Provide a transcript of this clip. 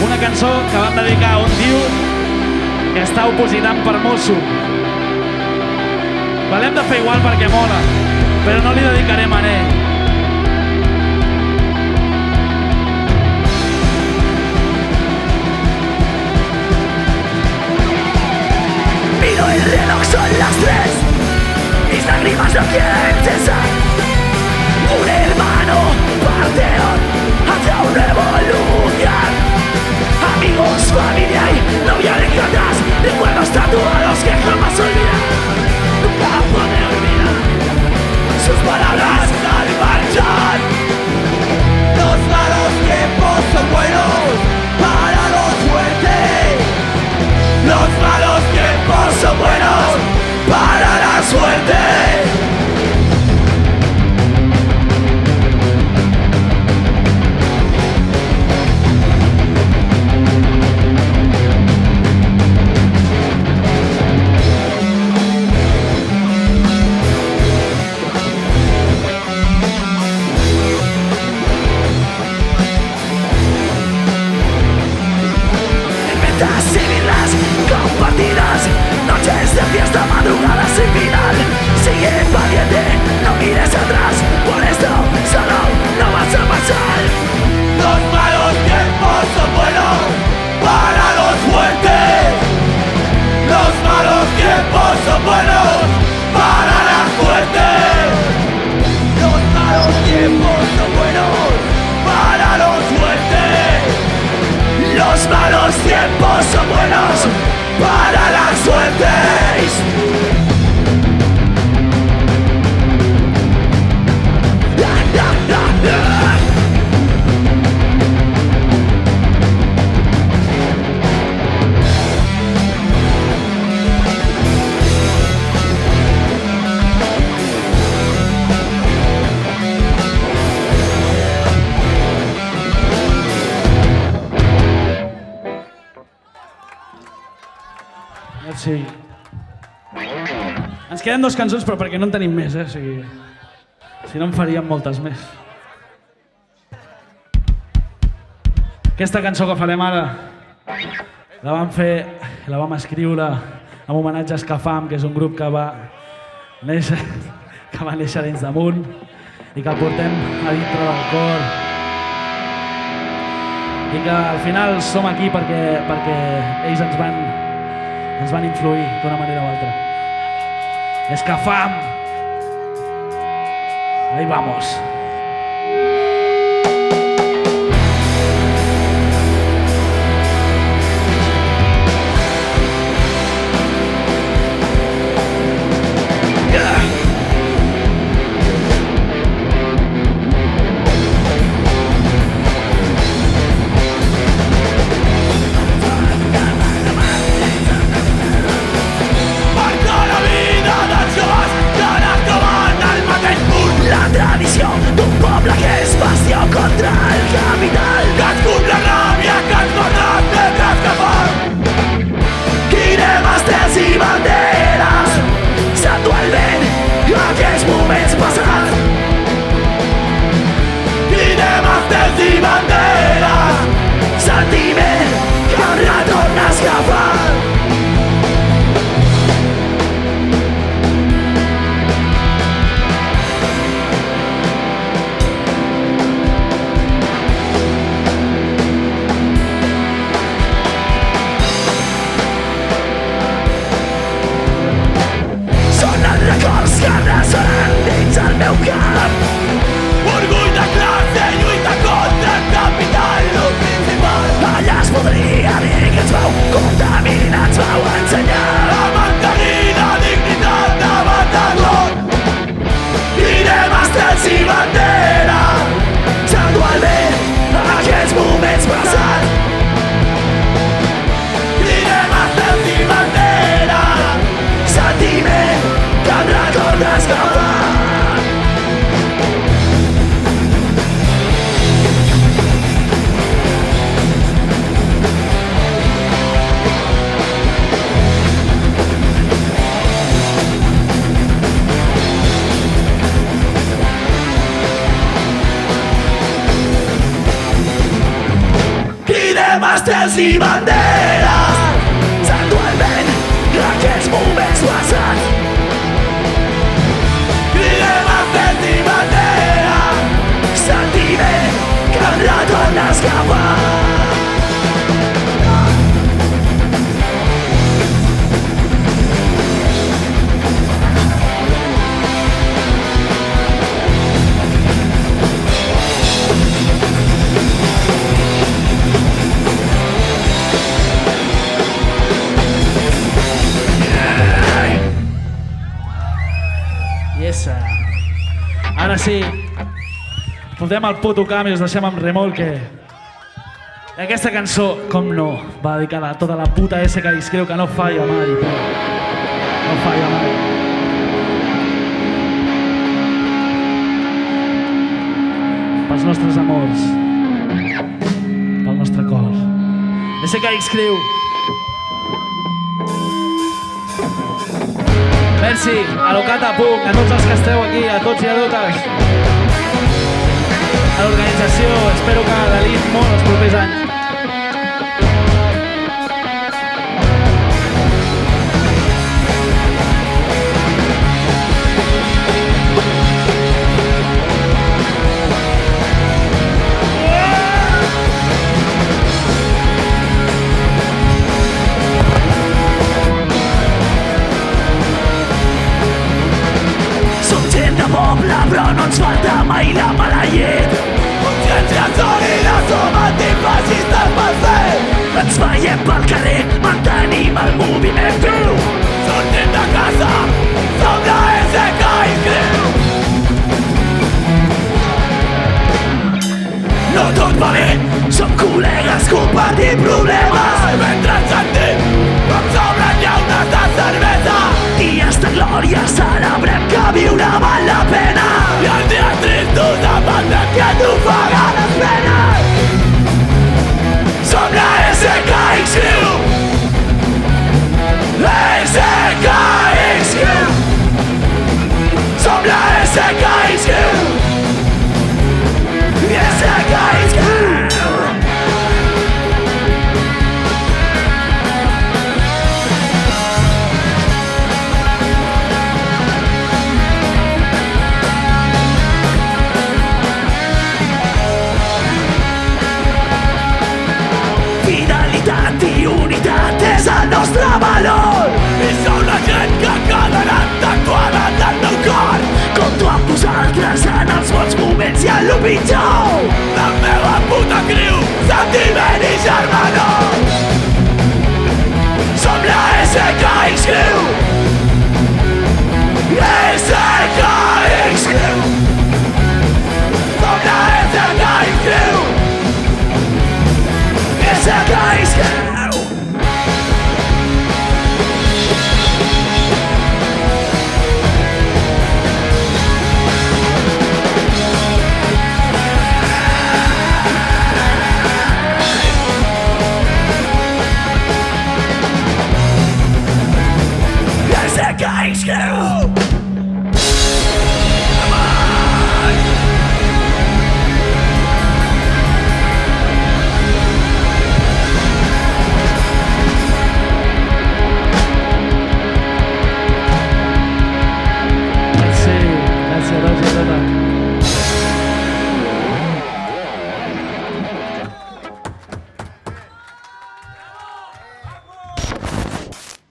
Una cançó que vam dedicar a un tio que està opositant per mosso. L'hem de fer igual perquè mola, però no li dedicarem a ell. Miro el reloj, son las 3. Mis lágrimas no quieren cesar. Un hermano parteón hacia un nuevo lugar. Amigos, familia y novia de atrás. Recuerdos tatuados que jamás olvidar. Nunca podré olvidar sus palabras al marchar. Los malos tiempos son buenos para los fuertes. Los malos tiempos son buenos para la suerte. Compartidas, noches de fiesta, madrugadas sin final. Sigue valiente, no mires atrás. Por esto solo no vas a pasar. Los malos tiempos son buenos para los fuertes. Los malos tiempos son buenos para la suerte. Los malos tiempos son buenos para los fuertes. Los malos tiempos son buenos para las suertes. Sí. Ens queden 2 cançons, però perquè no en tenim més, o sigui, si no en faríem moltes més. Aquesta cançó que farem ara la vam escriure en homenatge a Escafam, que és un grup que va néixer dins damunt i que el portem a dintre del cor. I que al final som aquí perquè ells ens van influir d'una manera o altra. Escafam. Ahí vamos. La tradició Cridem estels i banderes, s'endú el vent aquests moments passats. Cridem estels i banderes, sentiment que em retorna a escapar. Ara sí, fotem el puto camp i us deixem amb remolque. I aquesta cançó, com no, va dedicada a tota la puta S que creu que no falla mai. No falla mai. Pels nostres amors, pel nostre cor. SKX Creu. Merci a l'Ocata Punk, a tots els que esteu aquí, a tots i a totes. A l'organització, espero que l'Elit molt els propers anys. Poble, però no ens falta mai la mala llet. Consciència sòlida, som antifascistes per fer. Ens veiem pel carrer, mantenim el moviment viu. Sortim de casa, som la SKX Creu. No tot va bé, som col·legues, compartim problemes. Mentre sentim com s'obren llaunes de cervesa. Dies de glòria, celebrem que viure val la pena. I els dies tristos aprendrem que t'ofega les penes. Som la SKX Creu. La SKX Creu. Som la SKX Creu. SKX Creu. Fidelitat i unitat és el nostre valor. I som la gent que quedarà tatuada del meu cor. Compto amb vosaltres en els bons moments i en lo pitjor. La